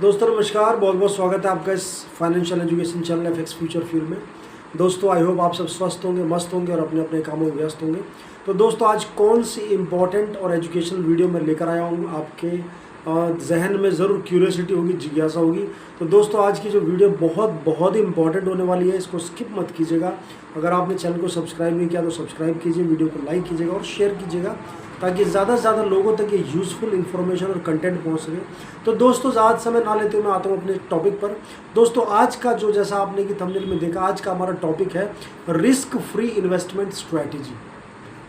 दोस्तों नमस्कार, बहुत बहुत स्वागत है आपका इस financial education channel FX future field में। दोस्तों आई होप आप सब स्वस्थ होंगे, मस्त होंगे और अपने अपने कामों में व्यस्त होंगे। तो दोस्तों आज कौन सी इम्पॉर्टेंट और एजुकेशनल वीडियो मैं लेकर आया हूँ, आपके जहन में ज़रूर क्यूरियोसिटी होगी, जिज्ञासा होगी। तो दोस्तों आज की जो वीडियो बहुत ही इंपॉर्टेंट होने वाली है, इसको स्किप मत कीजिएगा। अगर आपने चैनल को सब्सक्राइब नहीं किया तो सब्सक्राइब कीजिए, वीडियो को लाइक कीजिएगा और शेयर कीजिएगा ताकि ज़्यादा से ज़्यादा लोगों तक ये यूज़फुल इन्फॉर्मेशन और कंटेंट पहुंच सके। तो दोस्तों ज़्यादा समय ना लेते हुए मैं आता हूँ अपने टॉपिक पर। दोस्तों आज का जो, जैसा आपने कि थंबनेल में देखा, आज का हमारा टॉपिक है रिस्क फ्री इन्वेस्टमेंट स्ट्रैटेजी,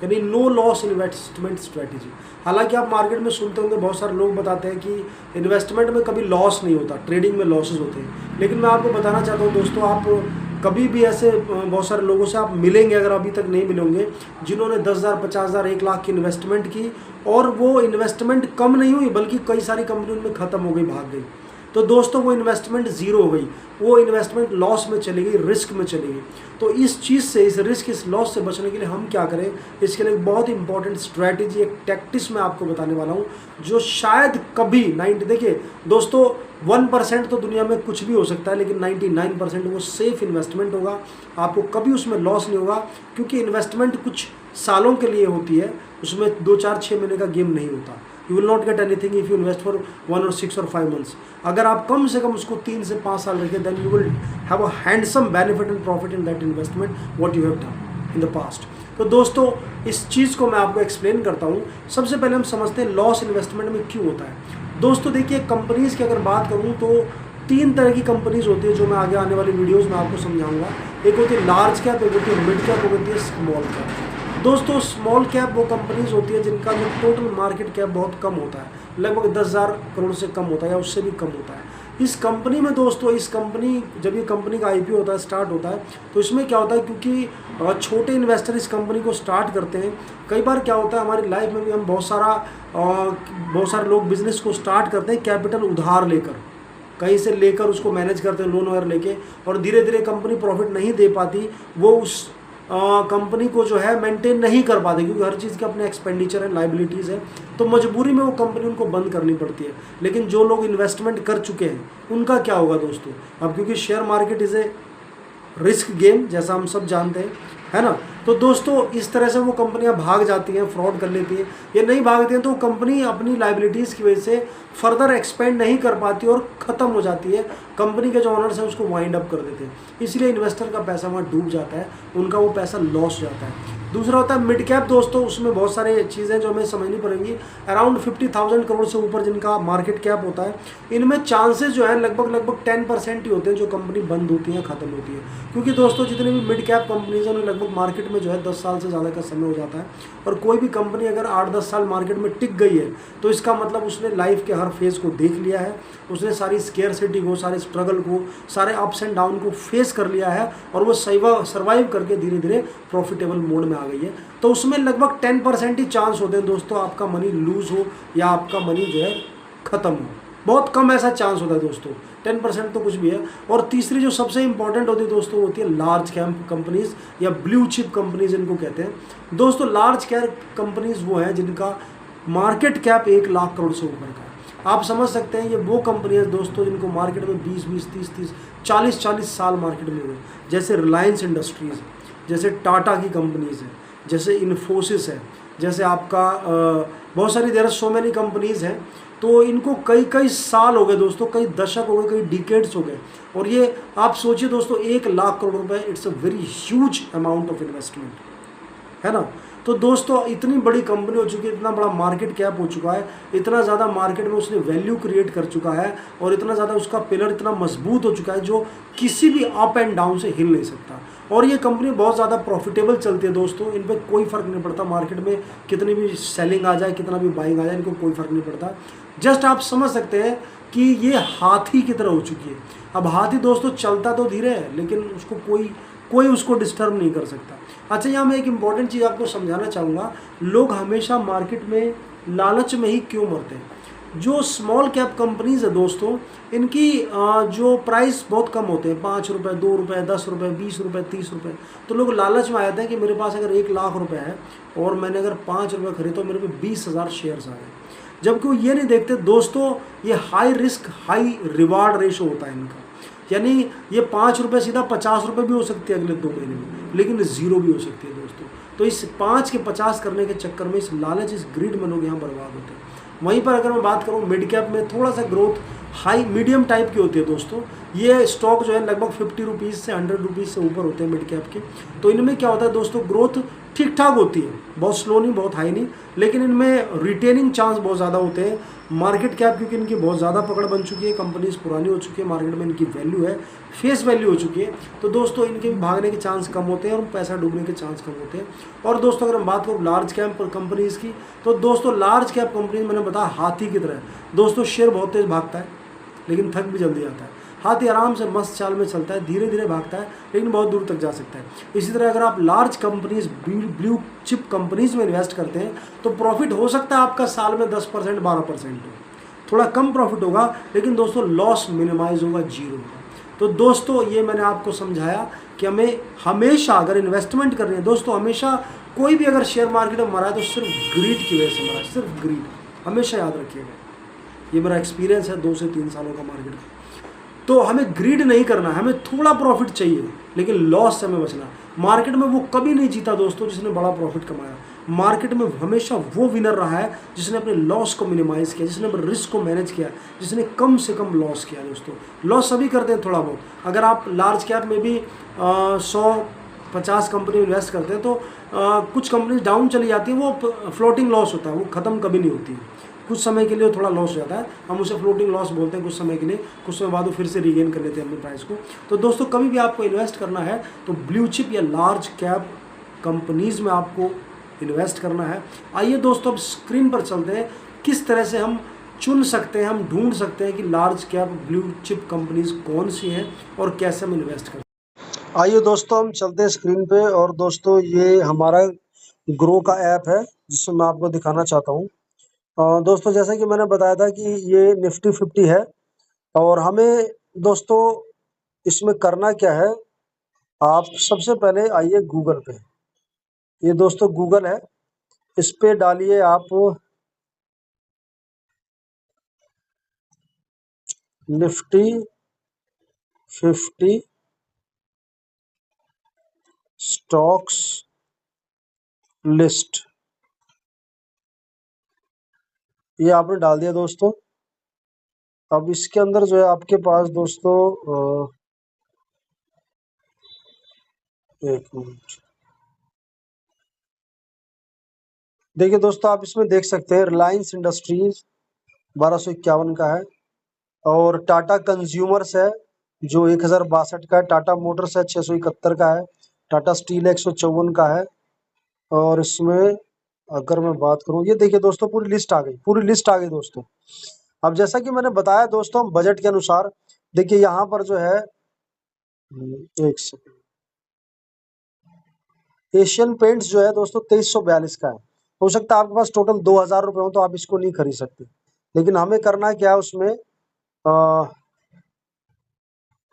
यानी नो लॉस इन्वेस्टमेंट स्ट्रैटेजी। हालांकि आप मार्केट में सुनते होंगे, बहुत सारे लोग बताते हैं कि इन्वेस्टमेंट में कभी लॉस नहीं होता, ट्रेडिंग में लॉसेस होते हैं। लेकिन मैं आपको बताना चाहता हूँ दोस्तों, आप कभी भी ऐसे बहुत सारे लोगों से आप मिलेंगे, अगर अभी तक नहीं मिले होंगे, जिन्होंने 10,000, 50,000, 1 लाख की इन्वेस्टमेंट की और वो इन्वेस्टमेंट कम नहीं हुई बल्कि कई सारी कंपनी उनमें ख़त्म हो गई, भाग गई। तो दोस्तों वो इन्वेस्टमेंट ज़ीरो हो गई, वो इन्वेस्टमेंट लॉस में चली गई, रिस्क में चली गई। तो इस चीज़ से, इस रिस्क, इस लॉस से बचने के लिए हम क्या करें, इसके लिए एक बहुत इंपॉर्टेंट स्ट्रैटेजी, एक टैक्टिक्स मैं आपको बताने वाला हूँ, जो शायद कभी 90, देखिए दोस्तों 1% तो दुनिया में कुछ भी हो सकता है, लेकिन 99% वो सेफ इन्वेस्टमेंट होगा। आपको कभी उसमें लॉस नहीं होगा, क्योंकि इन्वेस्टमेंट कुछ सालों के लिए होती है, उसमें 2, 4, 6 महीने का गेम नहीं होता। You will not get anything if you invest for 1 और 6 और 5 months। अगर आप कम से कम उसको 3 से 5 साल रखें, then you will have a handsome benefit and profit in that investment what you have done in the past. तो दोस्तों इस चीज़ को मैं आपको एक्सप्लेन करता हूँ। सबसे पहले हम समझते हैं लॉस इन्वेस्टमेंट में क्यों होता है। दोस्तों देखिए, कंपनीज़ की अगर बात करूँ तो 3 तरह की कंपनीज़ होती है, जो मैं आगे आने वाली वीडियोज़ में आपको समझाऊंगा। एक होती है लार्ज कैप, एक होती है मिड कैप, एक होती है स्मॉल कैप। दोस्तों स्मॉल कैप वो कंपनीज होती है जिनका जो टोटल मार्केट कैप बहुत कम होता है, लगभग 10,000 करोड़ से कम होता है या उससे भी कम होता है। इस कंपनी में दोस्तों, इस कंपनी, जब ये कंपनी का आईपीओ होता है, स्टार्ट होता है, तो इसमें क्या होता है, क्योंकि छोटे इन्वेस्टर इस कंपनी को स्टार्ट करते हैं। कई बार क्या होता है, हमारी लाइफ में भी हम बहुत सारे लोग बिजनेस को स्टार्ट करते हैं कैपिटल उधार लेकर, कहीं से लेकर उसको मैनेज करते हैं लोन वगैरह लेके, और धीरे धीरे कंपनी प्रॉफिट नहीं दे पाती, वो उस कंपनी को जो है मेंटेन नहीं कर पाते, क्योंकि हर चीज़ के अपने एक्सपेंडिचर है, लाइबिलिटीज़ है, तो मजबूरी में वो कंपनी उनको बंद करनी पड़ती है। लेकिन जो लोग इन्वेस्टमेंट कर चुके हैं उनका क्या होगा दोस्तों, अब क्योंकि share market is a risk game, जैसा हम सब जानते हैं, है ना। तो दोस्तों इस तरह से वो कंपनियां भाग जाती हैं, फ्रॉड कर लेती हैं। ये नहीं भागती हैं तो कंपनी अपनी लाइबिलिटीज़ की वजह से फर्दर एक्सपेंड नहीं कर पाती और ख़त्म हो जाती है। कंपनी के जो ऑनर्स हैं उसको वाइंड अप कर देते हैं, इसलिए इन्वेस्टर का पैसा वहाँ डूब जाता है, उनका वो पैसा लॉस हो जाता है। दूसरा होता है मिड कैप दोस्तों, उसमें बहुत सारे चीज़ें जो हमें समझनी पड़ेंगी। अराउंड 50,000 करोड़ से ऊपर जिनका मार्केट कैप होता है, इनमें चांसेस जो है लगभग 10% ही होते हैं जो कंपनी बंद होती है, ख़त्म होती है। क्योंकि दोस्तों जितनी भी मिड कैप कंपनीज हैं उन्हें लगभग मार्केट में जो है 10 साल से ज़्यादा का समय हो जाता है। और कोई भी कंपनी अगर 8-10 साल मार्केट में टिक गई है तो इसका मतलब उसने लाइफ के हर फेज़ को देख लिया है, उसने सारी स्केयरसिटी को, सारे स्ट्रगल को, सारे अप्स एंड डाउन को फेस कर लिया है, और वो सर्वाइव करके धीरे धीरे प्रॉफिटेबल मोड में आ गई है। तो उसमें लगभग 10% ही चांस होते हैं दोस्तों आपका मनी लूज हो या आपका मनी जो है ख़त्म हो। बहुत कम ऐसा चांस होता है दोस्तों, 10% तो कुछ भी है। और तीसरी जो सबसे इंपॉर्टेंट होती है दोस्तों, होती है लार्ज कैप कंपनीज या ब्लू चिप कंपनीज इनको कहते हैं। दोस्तों लार्ज कैप कंपनीज वो हैं जिनका मार्केट कैप 1 लाख करोड़ से ऊपर का है। आप समझ सकते हैं ये वो कंपनी है दोस्तों जिनको मार्केट में 20-20, 30-30, 40-40 साल मार्केट में हुए, जैसे रिलायंस इंडस्ट्रीज़, जैसे टाटा की कंपनीज़ हैं, जैसे इन्फोसिस है, जैसे आपका बहुत सारी, there are so many companies हैं। तो इनको कई साल हो गए दोस्तों, कई दशक हो गए, कई डिकेड्स हो गए, और ये आप सोचिए दोस्तों 1 लाख करोड़ रुपए, it's a very huge amount of investment, है ना। तो दोस्तों इतनी बड़ी कंपनी हो चुकी है, इतना बड़ा मार्केट कैप हो चुका है, इतना ज़्यादा मार्केट में उसने वैल्यू क्रिएट कर चुका है, और इतना ज़्यादा उसका पिलर इतना मजबूत हो चुका है जो किसी भी अप एंड डाउन से हिल नहीं सकता। और ये कंपनी बहुत ज़्यादा प्रॉफिटेबल चलती है दोस्तों, इन पर कोई फ़र्क नहीं पड़ता, मार्केट में कितनी भी सेलिंग आ जाए, कितना भी बाइंग आ जाए, इनको कोई फ़र्क नहीं पड़ता। जस्ट आप समझ सकते हैं कि ये हाथी की तरह हो चुकी है। अब हाथी दोस्तों चलता तो धीरे है, लेकिन उसको कोई उसको डिस्टर्ब नहीं कर सकता। अच्छा, यहाँ मैं एक इम्पॉर्टेंट चीज़ आपको समझाना चाहूँगा, लोग हमेशा मार्केट में लालच में ही क्यों मरते हैं। जो स्मॉल कैप कंपनीज है दोस्तों, इनकी जो प्राइस बहुत कम होते हैं, 5 रुपये, 2 रुपये, 10 रुपये, 20 रुपये, 30 रुपये, तो लोग लालच में आ जाते हैं कि मेरे पास अगर 1 लाख रुपए है और मैंने अगर 5 रुपये खरीदे तो मेरे पे 20,000 शेयर्स आ गए। जबकि वो ये नहीं देखते दोस्तों, ये high risk high reward ratio होता है इनका। यानी ये 5 रुपये सीधा 50 रुपये भी हो सकती है अगले 2 महीने में, लेकिन ज़ीरो भी हो सकती है दोस्तों। तो इस 5 के 50 करने के चक्कर में, इस लालच, इस ग्रीड में लोग यहाँ बर्बाद होते हैं। वहीं पर अगर मैं बात करूँ मिड कैप में, थोड़ा सा ग्रोथ हाई मीडियम टाइप की होती है दोस्तों। ये स्टॉक जो है लगभग 50 रुपीज़ से 100 रुपीज़ से ऊपर होते हैं मिड कैप के। तो इनमें क्या होता है दोस्तों, ग्रोथ ठीक ठाक होती है, बहुत स्लो नहीं, बहुत हाई नहीं, लेकिन इनमें रिटेनिंग चांस बहुत ज़्यादा होते हैं। मार्केट कैप क्योंकि इनकी बहुत ज़्यादा पकड़ बन चुकी है, कंपनीज पुरानी हो चुकी है, मार्केट में इनकी वैल्यू है, फेस वैल्यू हो चुकी है, तो दोस्तों इनके भी भागने के चांस कम होते हैं और पैसा डूबने के चांस कम होते हैं। और दोस्तों अगर हम बात करूँ लार्ज कैप कंपनीज़ की, तो दोस्तों लार्ज कैप कंपनीज मैंने बताया हाथी की तरह दोस्तों, शेयर बहुत तेज़ भागता है लेकिन थक भी जल्दी आता है। हाथी आराम से मस्त चाल में चलता है, धीरे धीरे भागता है लेकिन बहुत दूर तक जा सकता है। इसी तरह अगर आप large companies, blue chip companies में इन्वेस्ट करते हैं तो प्रॉफिट हो सकता है आपका साल में 10% 12% हो, थोड़ा कम प्रॉफिट होगा, लेकिन दोस्तों लॉस मिनिमाइज होगा, जीरो होगा। तो दोस्तों ये मैंने आपको समझाया कि हमें हमेशा अगर इन्वेस्टमेंट करनी है दोस्तों, हमेशा कोई भी अगर शेयर मार्केट में मरा है तो सिर्फ ग्रीड की वजह से मरा है, सिर्फ ग्रीड, हमेशा याद रखिएगा। ये मेरा एक्सपीरियंस है 2 से 3 सालों का मार्केट का। तो हमें ग्रीड नहीं करना है, हमें थोड़ा प्रॉफिट चाहिए लेकिन लॉस से हमें बचना। मार्केट में वो कभी नहीं जीता दोस्तों जिसने बड़ा प्रॉफिट कमाया। मार्केट में हमेशा वो विनर रहा है जिसने अपने लॉस को मिनिमाइज़ किया, जिसने अपने रिस्क को मैनेज किया, जिसने कम से कम लॉस किया। दोस्तों लॉस सभी करते हैं थोड़ा बहुत। अगर आप लार्ज कैप में भी 100-50 कंपनी इन्वेस्ट करते हैं तो कुछ कंपनी डाउन चली जाती है, वो फ्लोटिंग लॉस होता है, वो ख़त्म कभी नहीं होती है। कुछ समय के लिए थोड़ा लॉस हो जाता है, हम उसे फ्लोटिंग लॉस बोलते हैं कुछ समय के लिए, कुछ समय बाद वो फिर से रीगेन कर लेते हैं अपने प्राइस को। तो दोस्तों कभी भी आपको इन्वेस्ट करना है तो ब्लू चिप या लार्ज कैप कंपनीज़ में आपको इन्वेस्ट करना है। आइए दोस्तों अब स्क्रीन पर चलते हैं, किस तरह से हम चुन सकते हैं, हम ढूंढ सकते हैं कि large cap blue chip companies कौन सी हैं और कैसे हम इन्वेस्ट करते हैं। आइए दोस्तों हम चलते हैं स्क्रीन पे, और दोस्तों ये हमारा ग्रो का ऐप है जिसमें मैं आपको दिखाना चाहता हूँ। दोस्तों जैसा कि मैंने बताया था कि ये निफ्टी 50 है, और हमें दोस्तों इसमें करना क्या है, आप सबसे पहले आइए गूगल पे। ये दोस्तों गूगल है, इस पे डालिए आप निफ्टी 50 स्टॉक्स लिस्ट, ये आपने डाल दिया दोस्तों। अब इसके अंदर जो है आपके पास दोस्तों एक मिनट, देखिए दोस्तों आप इसमें देख सकते हैं रिलायंस इंडस्ट्रीज 1251 का है, और टाटा कंज्यूमर्स है जो 1062 का है, टाटा मोटर्स है 671 का है, टाटा स्टील 154 का है। और इसमें अगर मैं बात करूं, ये देखिए दोस्तों पूरी लिस्ट आ गई, पूरी लिस्ट आ गई दोस्तों। अब जैसा कि मैंने बताया दोस्तों, हम बजट के अनुसार देखिए यहाँ पर जो है एक सेकंड, एशियन पेंट्स जो है दोस्तों 2342 का है। हो सकता है आपके पास टोटल 2000 रुपए हो तो आप इसको नहीं खरीद सकते, लेकिन हमें करना क्या है उसमें,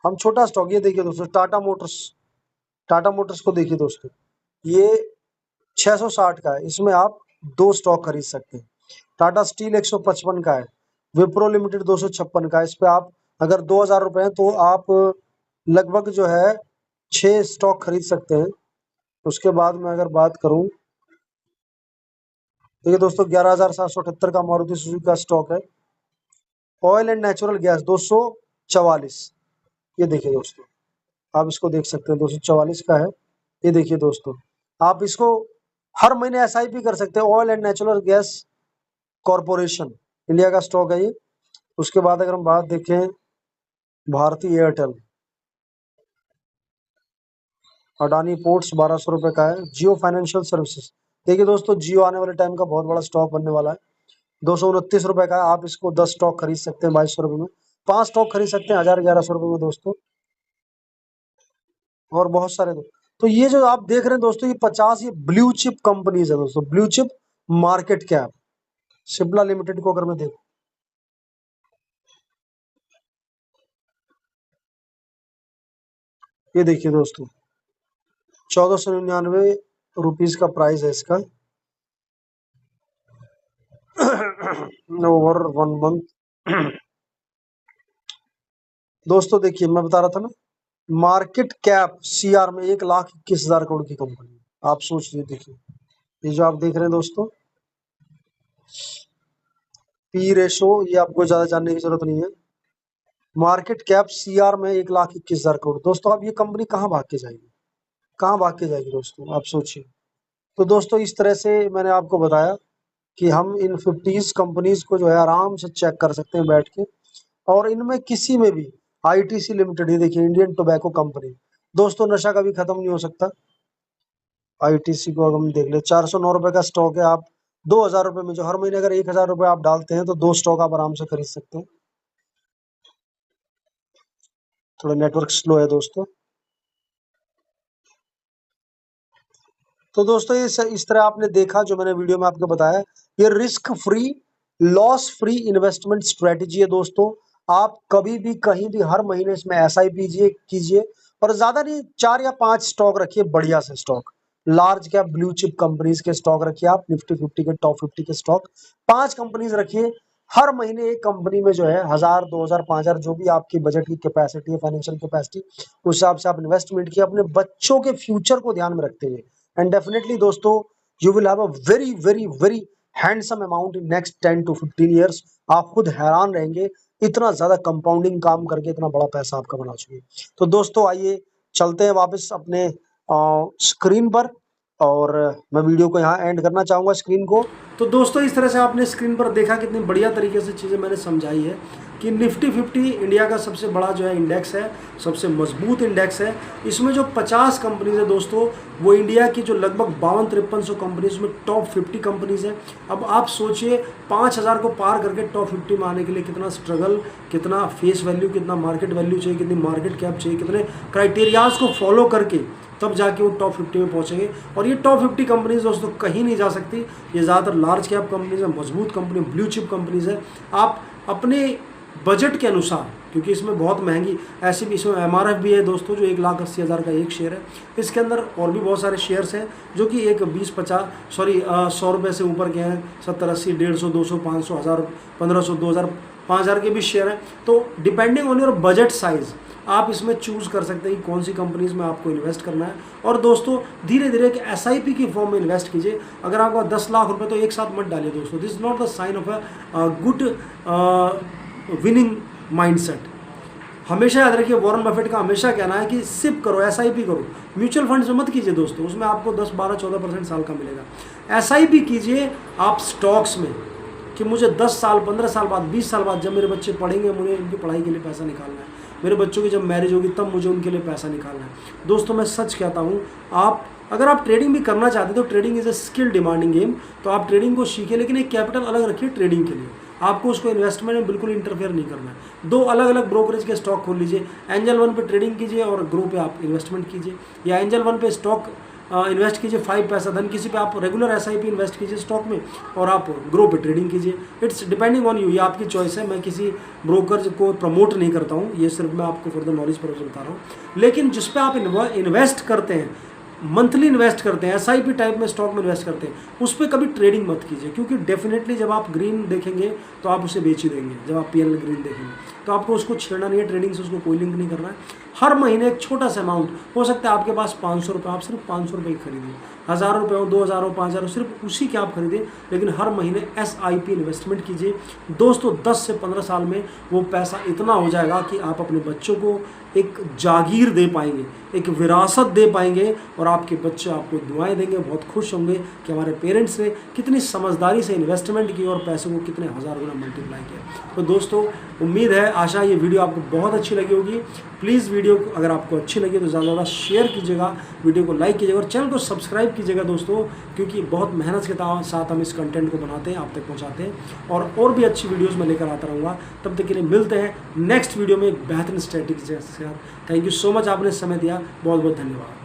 हम छोटा स्टॉक, ये देखिए दोस्तों टाटा मोटर्स, टाटा मोटर्स को देखिए दोस्तों, ये 660 का है, इसमें आप 2 स्टॉक खरीद सकते हैं। टाटा स्टील 155 का है, विप्रो लिमिटेड 256 का है, इस पे आप अगर 2000 रुपए हैं तो आप लगभग जो है 6 स्टॉक खरीद सकते हैं। उसके बाद में अगर बात करूं, देखिए दोस्तों 11778 का मारुति सुजुकी का स्टॉक है। ऑयल एंड नेचुरल गैस 244, ये देखिए दोस्तों, आप इसको देख सकते हैं 244 का है। ये देखिए दोस्तों, आप इसको हर महीने एसआईपी कर सकते हैं। Oil and natural gas corporation India का स्टॉक है ये। उसके बाद अगर हम बात देखें भारती एयरटेल, अडानी पोर्ट्स 1200 रुपए का है। जियो फाइनेंशियल सर्विसेज, देखिए दोस्तों जियो आने वाले टाइम का बहुत बड़ा स्टॉक बनने वाला है, 229 रुपए का है। आप इसको 10 स्टॉक खरीद सकते हैं 2200 रुपए में, 5 स्टॉक खरीद सकते हैं 1100 रुपए में दोस्तों, और बहुत सारे तो ये जो आप देख रहे हैं दोस्तों, ये 50 ये ब्लू चिप कंपनीज है दोस्तों, blue chip market cap. Cipla limited को अगर मैं देखूं, ये देखिए दोस्तों 1499 रुपीज का प्राइस है इसका। Over 1 month. दोस्तों देखिए, मैं बता रहा था ना, मार्केट कैप सीआर में 1,21,000 करोड़ की कंपनी। आप सोच लीजिए, देखिए ये जो आप देख रहे हैं दोस्तों, पी रेशो, ये आपको ज्यादा जानने की जरूरत नहीं है। मार्केट कैप सीआर में 1,21,000 करोड़। दोस्तों अब ये कंपनी कहाँ भाग के जाएगी, कहाँ भाग के जाएगी दोस्तों, आप सोचिए। तो दोस्तों इस तरह से मैंने आपको बताया कि हम इन 50 कंपनीज को जो है आराम से चेक कर सकते हैं बैठ के, और इनमें किसी में भी आईटीसी लिमिटेड, ये देखिए इंडियन टोबैको कंपनी, दोस्तों नशा कभी खत्म नहीं हो सकता। आईटीसी को अगर हम देख ले, 409 रुपए का स्टॉक है। आप 2,000 रुपए में जो हर महीने अगर 1,000 रुपए आप डालते हैं तो 2 स्टॉक आप आराम से खरीद सकते हैं। थोड़ा नेटवर्क स्लो है दोस्तों। तो दोस्तों ये इस तरह आपने देखा, जो मैंने वीडियो में आपको बताया, ये risk free, loss free investment strategy है दोस्तों। आप कभी भी कहीं भी हर महीने इसमें एसआईपी कीजिए, और ज्यादा नहीं, 4 या 5 स्टॉक रखिए, बढ़िया से stock, large cap blue chip companies के स्टॉक रखिए। आप निफ्टी 50 के टॉप 50 के स्टॉक 5 कंपनीज रखिए। हर महीने एक कंपनी में जो है 1,000, 2,000, 5,000, जो भी आपकी बजट की कैपेसिटी है, फाइनेंशियल कैपेसिटी, उस हिसाब से आप इन्वेस्टमेंट किए, अपने बच्चों के फ्यूचर को ध्यान में रखते हुए। एंड डेफिनेटली दोस्तों, you will have a very very very handsome amount in next 10 to 15 years. आप खुद हैरान रहेंगे, इतना ज्यादा कंपाउंडिंग काम करके इतना बड़ा पैसा आपका बना चुके। तो दोस्तों आइए चलते हैं वापस अपने स्क्रीन पर, और मैं वीडियो को यहाँ एंड करना चाहूंगा, स्क्रीन को। तो दोस्तों इस तरह से आपने स्क्रीन पर देखा, कितनी बढ़िया तरीके से चीज़ें मैंने समझाई है कि निफ्टी 50 इंडिया का सबसे बड़ा जो है इंडेक्स है, सबसे मजबूत इंडेक्स है। इसमें जो 50 कंपनीज है दोस्तों, वो इंडिया की जो लगभग 52-53 कंपनीज में टॉप 50 कंपनीज है। अब आप सोचिए 5,000 को पार करके टॉप 50 में आने के लिए कितना स्ट्रगल, कितना फेस वैल्यू, कितना मार्केट वैल्यू चाहिए, कितनी मार्केट कैप चाहिए, कितने क्राइटेरियाज को फॉलो करके तब जाके वो टॉप 50 में पहुंचेंगे। और ये टॉप 50 कंपनीज दोस्तों कहीं नहीं जा सकती, ये ज़्यादातर लार्ज कैप कंपनीज है, मजबूत कंपनी, ब्लू चिप कंपनीज है। आप अपने बजट के अनुसार, क्योंकि इसमें बहुत महंगी ऐसी भी, इसमें एमआरएफ भी है दोस्तों, जो 1,80,000 का एक शेयर है। इसके अंदर और भी बहुत सारे शेयर्स हैं जो कि एक 100 रुपये से ऊपर के हैं, 70, 80, 150, 200, 500, 1,000, 1,500, 2,000, 5,000 के भी शेयर हैं। तो depending on your budget size आप इसमें चूज़ कर सकते हैं कि कौन सी कंपनीज में आपको इन्वेस्ट करना है। और दोस्तों धीरे धीरे एक एसआईपी की फॉर्म में इन्वेस्ट कीजिए। अगर आपका 10 लाख रुपए तो एक साथ मत डालिए दोस्तों, this is not the sign of a good winning mindset. हमेशा याद रखिए, वॉरेन बफेट का हमेशा कहना है कि सिप करो, एसआईपी करो। म्यूचुअल फंड्स में मत कीजिए दोस्तों, उसमें आपको 10, 12, 14% साल का मिलेगा। एसआईपी कीजिए आप स्टॉक्स में, कि मुझे 10 साल, 15 साल बाद, 20 साल बाद जब मेरे बच्चे पढ़ेंगे, मुझे उनकी पढ़ाई के लिए पैसा निकालना है, मेरे बच्चों की जब मैरिज होगी तब मुझे उनके लिए पैसा निकालना है। दोस्तों मैं सच कहता हूँ, आप अगर आप ट्रेडिंग भी करना चाहते हैं तो trading is a skill demanding game, तो आप ट्रेडिंग को सीखिए, लेकिन एक कैपिटल अलग रखिए ट्रेडिंग के लिए। आपको उसको इन्वेस्टमेंट में बिल्कुल इंटरफेयर नहीं करना है। 2 अलग अलग ब्रोकरेज के स्टॉक खोल लीजिए, एंजल 1 पे ट्रेडिंग कीजिए और ग्रो पे आप इन्वेस्टमेंट कीजिए, या एंजल 1 पे स्टॉक इन्वेस्ट कीजिए 5 पैसा, धन किसी पे आप रेगुलर एसआईपी इन्वेस्ट कीजिए स्टॉक में, और आप ग्रो पे ट्रेडिंग कीजिए। इट्स डिपेंडिंग ऑन यू, ये आपकी चॉइस है। मैं किसी ब्रोकर को प्रमोट नहीं करता हूँ, ये सिर्फ मैं आपको फर्दर नॉलेज पर बता रहा हूँ। लेकिन जिस पे आप इन्वेस्ट करते हैं, मंथली इन्वेस्ट करते हैं, एसआईपी टाइप में स्टॉक में इन्वेस्ट करते हैं, उस पर कभी ट्रेडिंग मत कीजिए, क्योंकि डेफिनेटली जब आप ग्रीन देखेंगे तो आप उसे बेच ही देंगे। जब आप पीएनएल ग्रीन देखेंगे तो आपको उसको छेड़ना नहीं है, ट्रेडिंग से उसको कोई लिंक नहीं करना है। हर महीने एक छोटा सा अमाउंट, हो सकता है आपके पास 500 रुपये, आप सिर्फ 500 रुपये ही खरीदिए, 1,000 रुपये हो, 2,000 हो, 5,000 हो, सिर्फ उसी के आप खरीदिए, लेकिन हर महीने एसआईपी इन्वेस्टमेंट कीजिए। दोस्तों 10 से 15 साल में वो पैसा इतना हो जाएगा कि आप अपने बच्चों को एक जागीर दे पाएंगे, एक विरासत दे पाएंगे, और आपके बच्चे आपको दुआएं देंगे, बहुत खुश होंगे कि हमारे पेरेंट्स ने कितनी समझदारी से इन्वेस्टमेंट की और पैसों को कितने हज़ार गुना मल्टीप्लाई किया। तो दोस्तों उम्मीद है, आशा ये वीडियो आपको बहुत अच्छी लगी होगी। प्लीज़ वीडियो अगर आपको अच्छी लगी तो ज़्यादा से ज़्यादा शेयर कीजिएगा, वीडियो को लाइक कीजिएगा और चैनल को सब्सक्राइब कीजिएगा दोस्तों, क्योंकि बहुत मेहनत के साथ हम इस कंटेंट को बनाते हैं, आप तक पहुँचाते हैं, और भी अच्छी वीडियोज़ मैं लेकर आता रहूँगा। तब तक के लिए मिलते हैं नेक्स्ट वीडियो में एक बेहतरीन स्ट्रेटेजी के साथ। थैंक यू सो मच, आपने समय दिया, बहुत बहुत धन्यवाद।